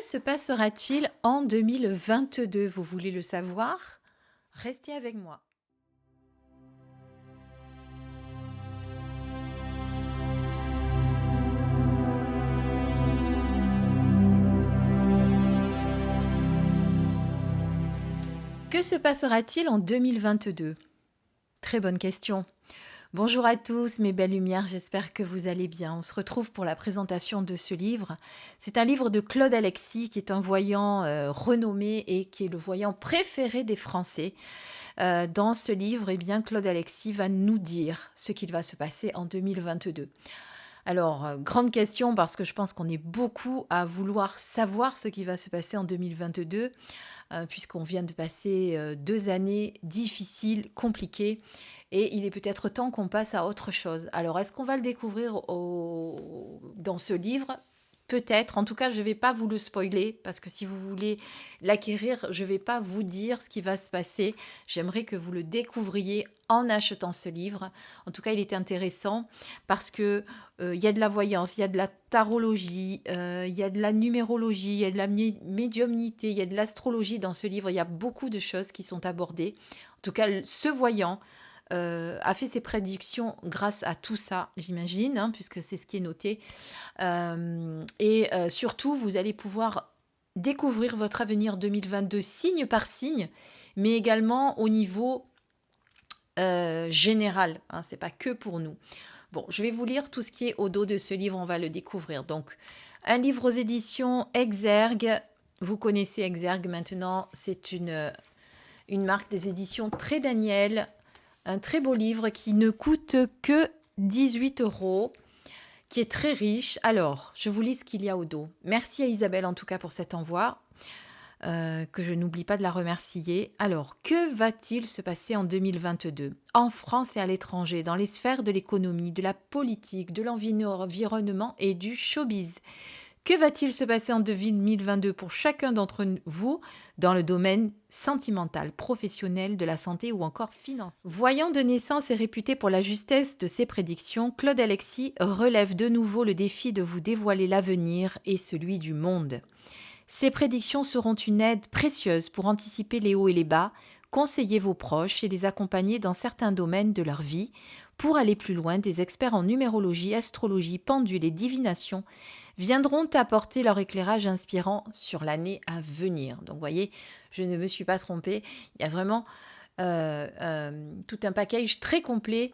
se passera-t-il en 2022? Vous voulez le savoir? Restez avec moi. Que se passera-t-il en 2022? Très bonne question. Bonjour à tous, mes belles lumières, j'espère que vous allez bien. On se retrouve pour la présentation de ce livre. C'est un livre de Claude Alexis, qui est un voyant renommé et qui est le voyant préféré des Français. Dans ce livre, eh bien, Claude Alexis va nous dire ce qu'il va se passer en 2022. Alors, grande question parce que je pense qu'on est beaucoup à vouloir savoir ce qui va se passer en 2022, puisqu'on vient de passer 2 années difficiles, compliquées, et il est peut-être temps qu'on passe à autre chose. Alors, est-ce qu'on va le découvrir dans ce livre? Peut-être. En tout cas, je ne vais pas vous le spoiler parce que si vous voulez l'acquérir, je ne vais pas vous dire ce qui va se passer. J'aimerais que vous le découvriez en achetant ce livre. En tout cas, il est intéressant parce que il y a de la voyance, il y a de la tarologie, il y a de la numérologie, il y a de la médiumnité, il y a de l'astrologie dans ce livre. Il y a beaucoup de choses qui sont abordées. En tout cas, ce voyant a fait ses prédictions grâce à tout ça, j'imagine, hein, puisque c'est ce qui est noté. Surtout, vous allez pouvoir découvrir votre avenir 2022 signe par signe, mais également au niveau général. Hein, c'est pas que pour nous. Bon, je vais vous lire tout ce qui est au dos de ce livre, on va le découvrir. Donc, un livre aux éditions Exergue. Vous connaissez Exergue maintenant, c'est une marque des éditions Très Daniel. Un très beau livre qui ne coûte que 18 euros, qui est très riche. Alors, je vous lis ce qu'il y a au dos. Merci à Isabelle en tout cas pour cet envoi, que je n'oublie pas de la remercier. Alors, que va-t-il se passer en 2022 en France et à l'étranger, dans les sphères de l'économie, de la politique, de l'environnement et du showbiz? Que va-t-il se passer en 2022 pour chacun d'entre vous dans le domaine sentimental, professionnel, de la santé ou encore financier? Voyant de naissance et réputé pour la justesse de ses prédictions, Claude Alexis relève de nouveau le défi de vous dévoiler l'avenir et celui du monde. Ces prédictions seront une aide précieuse pour anticiper les hauts et les bas, conseiller vos proches et les accompagner dans certains domaines de leur vie. Pour aller plus loin, des experts en numérologie, astrologie, pendule et divination viendront apporter leur éclairage inspirant sur l'année à venir. Donc, vous voyez, je ne me suis pas trompée. Il y a vraiment tout un package très complet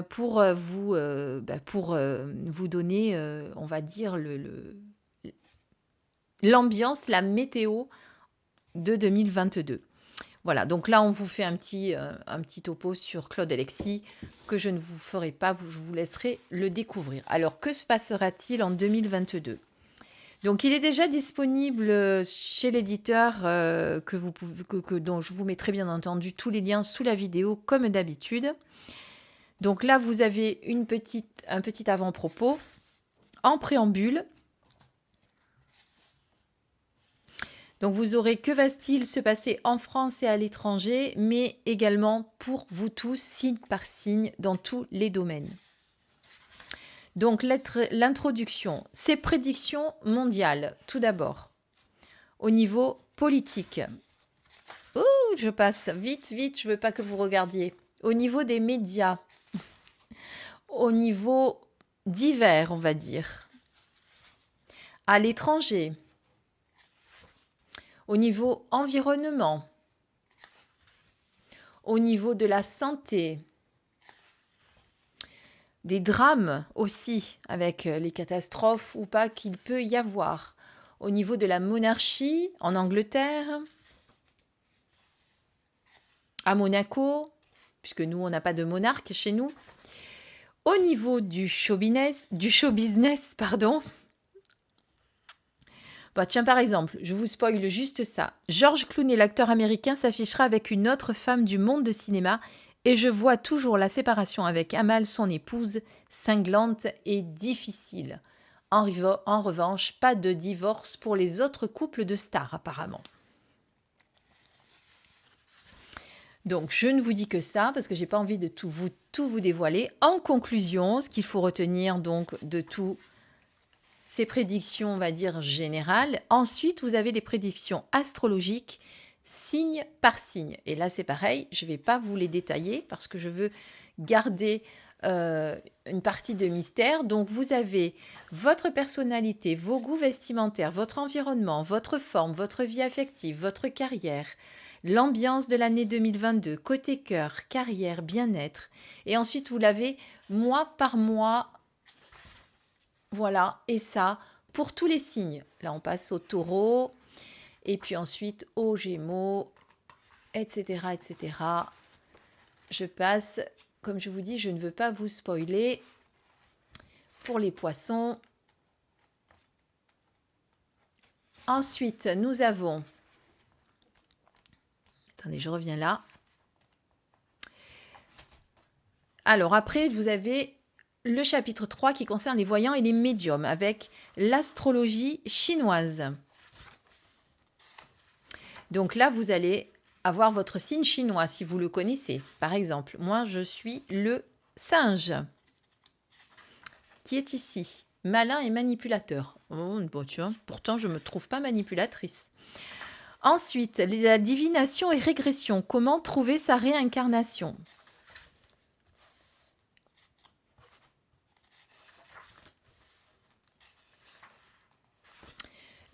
pour vous donner, on va dire, l'ambiance, la météo de 2022. Voilà, donc là, on vous fait un petit topo sur Claude Alexis que je ne vous ferai pas, je vous laisserai le découvrir. Alors, que se passera-t-il en 2022 ? Donc, il est déjà disponible chez l'éditeur dont je vous mettrai bien entendu tous les liens sous la vidéo, comme d'habitude. Donc là, vous avez un petit avant-propos en préambule. Donc vous aurez que va-t-il se passer en France et à l'étranger, mais également pour vous tous, signe par signe, dans tous les domaines. Donc l'introduction, ces prédictions mondiales, tout d'abord, au niveau politique. Ouh, je passe vite, je ne veux pas que vous regardiez. Au niveau des médias, au niveau divers, on va dire. À l'étranger. Au niveau environnement, au niveau de la santé, des drames aussi, avec les catastrophes ou pas qu'il peut y avoir, au niveau de la monarchie en Angleterre, à Monaco, puisque nous, on n'a pas de monarque chez nous, au niveau du show business, pardon. Bah, tiens, par exemple, je vous spoile juste ça. George Clooney, l'acteur américain, s'affichera avec une autre femme du monde de cinéma et je vois toujours la séparation avec Amal, son épouse, cinglante et difficile. En revanche, pas de divorce pour les autres couples de stars, apparemment. Donc, je ne vous dis que ça parce que j'ai pas envie de tout vous dévoiler. En conclusion, ce qu'il faut retenir donc de tout ces prédictions, on va dire, générales. Ensuite, vous avez des prédictions astrologiques, signe par signe. Et là, c'est pareil, je ne vais pas vous les détailler parce que je veux garder une partie de mystère. Donc, vous avez votre personnalité, vos goûts vestimentaires, votre environnement, votre forme, votre vie affective, votre carrière, l'ambiance de l'année 2022, côté cœur, carrière, bien-être. Et ensuite, vous l'avez mois par mois. Voilà, et ça, pour tous les signes. Là, on passe au taureau, et puis ensuite aux gémeaux, etc., etc. Je passe, comme je vous dis, je ne veux pas vous spoiler. Pour les poissons. Ensuite, nous avons... Attendez, je reviens là. Alors après, vous avez le chapitre 3 qui concerne les voyants et les médiums avec l'astrologie chinoise. Donc là, vous allez avoir votre signe chinois si vous le connaissez. Par exemple, moi, je suis le singe qui est ici. Malin et manipulateur. Oh, bon, tu vois, pourtant, je ne me trouve pas manipulatrice. Ensuite, la divination et régression. Comment trouver sa réincarnation?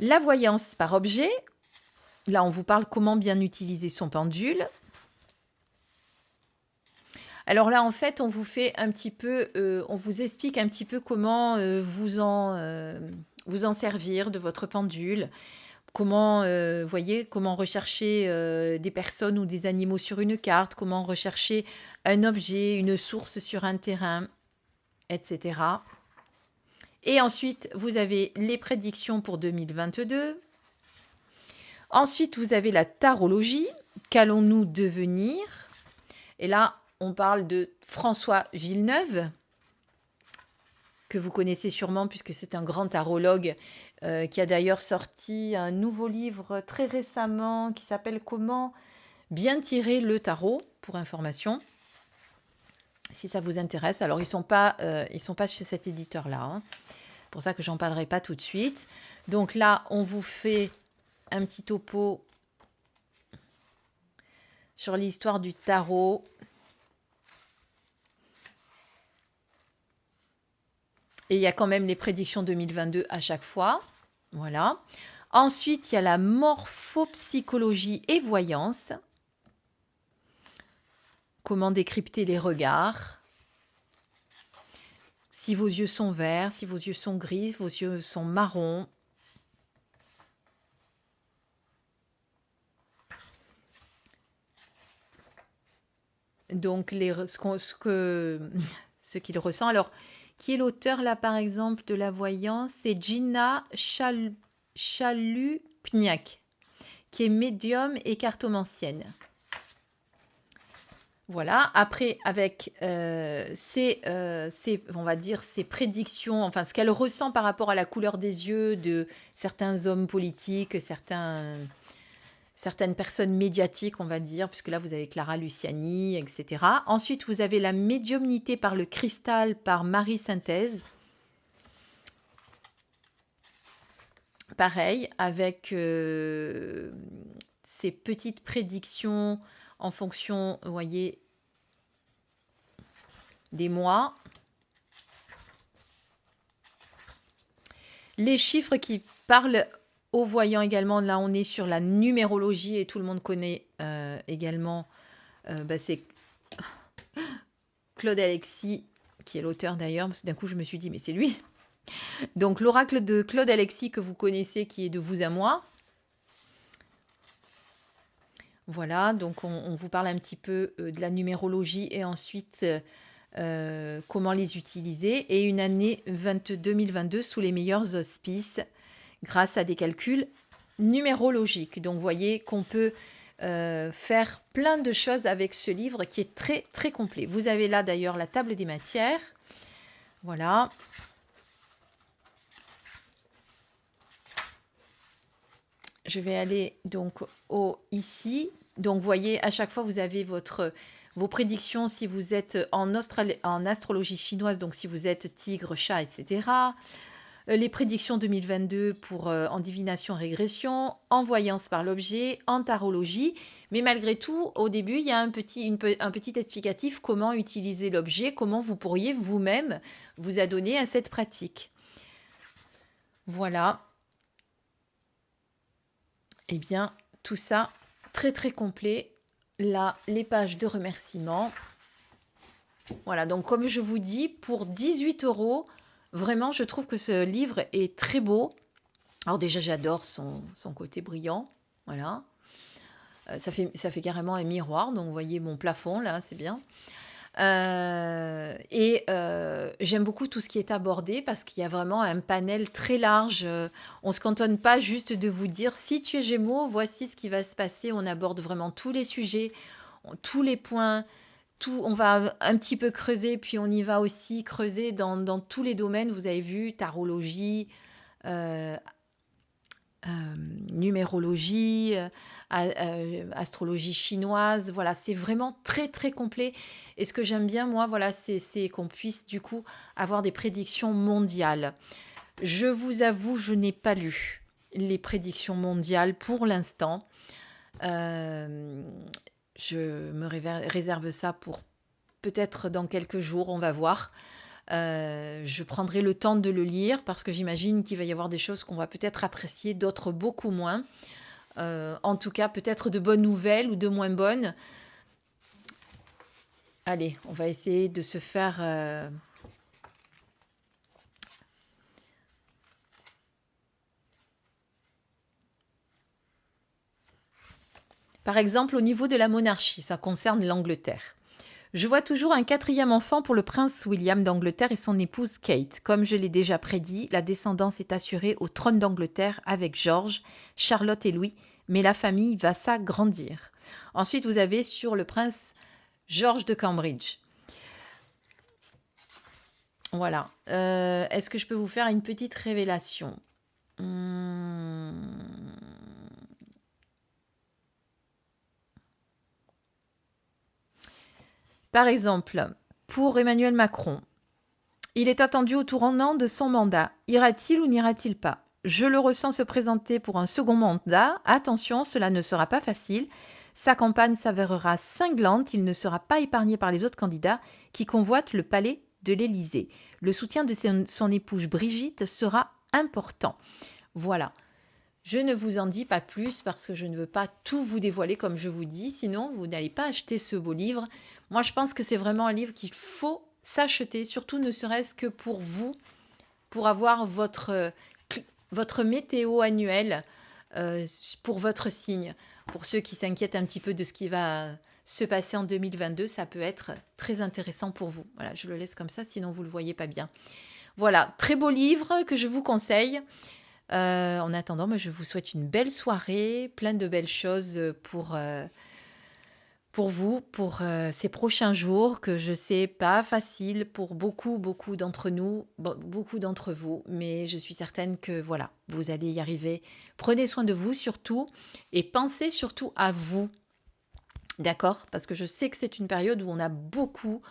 La voyance par objet. Là, on vous parle comment bien utiliser son pendule. Alors là, en fait, on vous fait un petit peu, on vous explique un petit peu comment vous en servir de votre pendule. Comment, voyez, comment rechercher des personnes ou des animaux sur une carte, comment rechercher un objet, une source sur un terrain, etc. Et ensuite, vous avez les prédictions pour 2022. Ensuite, vous avez la tarologie. Qu'allons-nous devenir? Et là, on parle de François Villeneuve, que vous connaissez sûrement puisque c'est un grand tarologue qui a d'ailleurs sorti un nouveau livre très récemment qui s'appelle « Comment bien tirer le tarot ?» pour information. Si ça vous intéresse. Alors, ils sont pas chez cet éditeur-là. Hein. C'est pour ça que j'en parlerai pas tout de suite. Donc là, on vous fait un petit topo sur l'histoire du tarot. Et il y a quand même les prédictions 2022 à chaque fois. Voilà. Ensuite, il y a la morphopsychologie et voyance. Comment décrypter les regards. Si vos yeux sont verts, si vos yeux sont gris, vos yeux sont marrons. Donc, ce qu'il ressent. Alors, qui est l'auteur, là, par exemple, de la voyance? C'est Gina Chalupniak, qui est médium et cartomancienne. Voilà. Après, avec on va dire, ses prédictions, enfin, ce qu'elle ressent par rapport à la couleur des yeux de certains hommes politiques, certaines personnes médiatiques, on va dire, puisque là, vous avez Clara Luciani, etc. Ensuite, vous avez la médiumnité par le cristal par Marie Synthèse. Pareil, avec ces petites prédictions en fonction, vous voyez, des mois. Les chiffres qui parlent aux voyants également, là on est sur la numérologie et tout le monde connaît également, c'est Claude Alexis, qui est l'auteur d'ailleurs, parce que d'un coup je me suis dit mais c'est lui. Donc l'oracle de Claude Alexis que vous connaissez, qui est de vous à moi. Voilà, donc on vous parle un petit peu de la numérologie et ensuite comment les utiliser. Et une année 2022 sous les meilleurs auspices, grâce à des calculs numérologiques. Donc, vous voyez qu'on peut faire plein de choses avec ce livre qui est très, très complet. Vous avez là, d'ailleurs, la table des matières. Voilà. Je vais aller donc ici. Donc, vous voyez, à chaque fois, vous avez vos prédictions si vous êtes en astrologie chinoise, donc si vous êtes tigre, chat, etc. les prédictions 2022 pour en divination régression, en voyance par l'objet, en tarologie. Mais malgré tout, au début, il y a un petit explicatif comment utiliser l'objet, comment vous pourriez vous-même vous adonner à cette pratique. Voilà. Eh bien, tout ça, très très complet. Là, les pages de remerciements. Voilà, donc comme je vous dis, pour 18 €, vraiment, je trouve que ce livre est très beau. Alors déjà, j'adore son côté brillant. Voilà. Ça fait carrément un miroir, donc vous voyez mon plafond, là, c'est bien. J'aime beaucoup tout ce qui est abordé parce qu'il y a vraiment un panel très large. On ne se cantonne pas juste de vous dire si tu es Gémeaux, voici ce qui va se passer. On aborde vraiment tous les sujets, tous les points. On va un petit peu creuser, puis on y va aussi creuser dans tous les domaines. Vous avez vu, tarologie, euh, numérologie, astrologie chinoise. Voilà, c'est vraiment très très complet. Et ce que j'aime bien, moi, voilà, c'est qu'on puisse du coup avoir des prédictions mondiales. Je vous avoue, je n'ai pas lu les prédictions mondiales pour l'instant. Je me réserve ça pour peut-être dans quelques jours, on va voir. Je prendrai le temps de le lire parce que j'imagine qu'il va y avoir des choses qu'on va peut-être apprécier, d'autres beaucoup moins. En tout cas, peut-être de bonnes nouvelles ou de moins bonnes. Allez, on va essayer de se faire... Par exemple, au niveau de la monarchie, ça concerne l'Angleterre. Je vois toujours un 4e enfant pour le prince William d'Angleterre et son épouse Kate. Comme je l'ai déjà prédit, la descendance est assurée au trône d'Angleterre avec George, Charlotte et Louis, mais la famille va s'agrandir. Ensuite, vous avez sur le prince George de Cambridge. Voilà. Est-ce que je peux vous faire une petite révélation ? Par exemple, pour Emmanuel Macron, il est attendu au tournant de son mandat. Ira-t-il ou n'ira-t-il pas ? Je le ressens se présenter pour un second mandat. Attention, cela ne sera pas facile. Sa campagne s'avérera cinglante. Il ne sera pas épargné par les autres candidats qui convoitent le palais de l'Élysée. Le soutien de son épouse Brigitte sera important. Voilà. Je ne vous en dis pas plus parce que je ne veux pas tout vous dévoiler comme je vous dis, sinon vous n'allez pas acheter ce beau livre. Moi, je pense que c'est vraiment un livre qu'il faut s'acheter, surtout ne serait-ce que pour vous, pour avoir votre météo annuelle pour votre signe. Pour ceux qui s'inquiètent un petit peu de ce qui va se passer en 2022, ça peut être très intéressant pour vous. Voilà, je le laisse comme ça, sinon vous ne le voyez pas bien. Voilà, très beau livre que je vous conseille. En attendant, moi, je vous souhaite une belle soirée, plein de belles choses pour vous, pour ces prochains jours, que je sais pas facile pour beaucoup d'entre nous, beaucoup d'entre vous, mais je suis certaine que voilà, vous allez y arriver. Prenez soin de vous surtout et pensez surtout à vous. D'accord ? Parce que je sais que c'est une période où on a beaucoup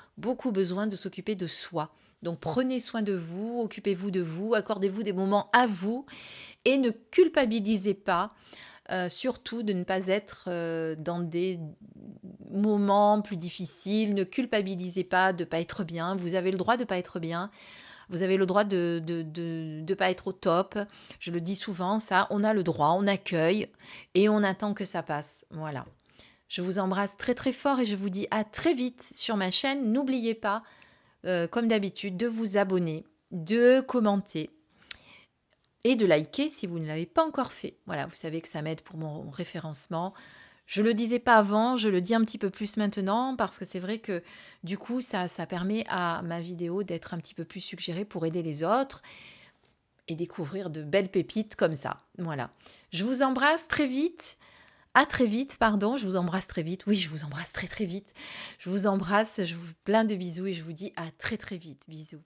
besoin de s'occuper de soi. Donc prenez soin de vous, occupez-vous de vous, accordez-vous des moments à vous et ne culpabilisez pas, surtout de ne pas être dans des moments plus difficiles. Ne culpabilisez pas de ne pas être bien. Vous avez le droit de ne pas être bien. Vous avez le droit de ne pas être au top. Je le dis souvent, ça, on a le droit, on accueille et on attend que ça passe. Voilà. Je vous embrasse très très fort et je vous dis à très vite sur ma chaîne. N'oubliez pas, comme d'habitude, de vous abonner, de commenter et de liker si vous ne l'avez pas encore fait. Voilà, vous savez que ça m'aide pour mon référencement. Je ne le disais pas avant, je le dis un petit peu plus maintenant parce que c'est vrai que du coup, ça permet à ma vidéo d'être un petit peu plus suggérée pour aider les autres et découvrir de belles pépites comme ça. Voilà. Je vous embrasse très vite. À très vite, pardon, je vous embrasse très vite. Oui, je vous embrasse très très vite. Je vous embrasse, je vous plein de bisous et je vous dis à très très vite. Bisous.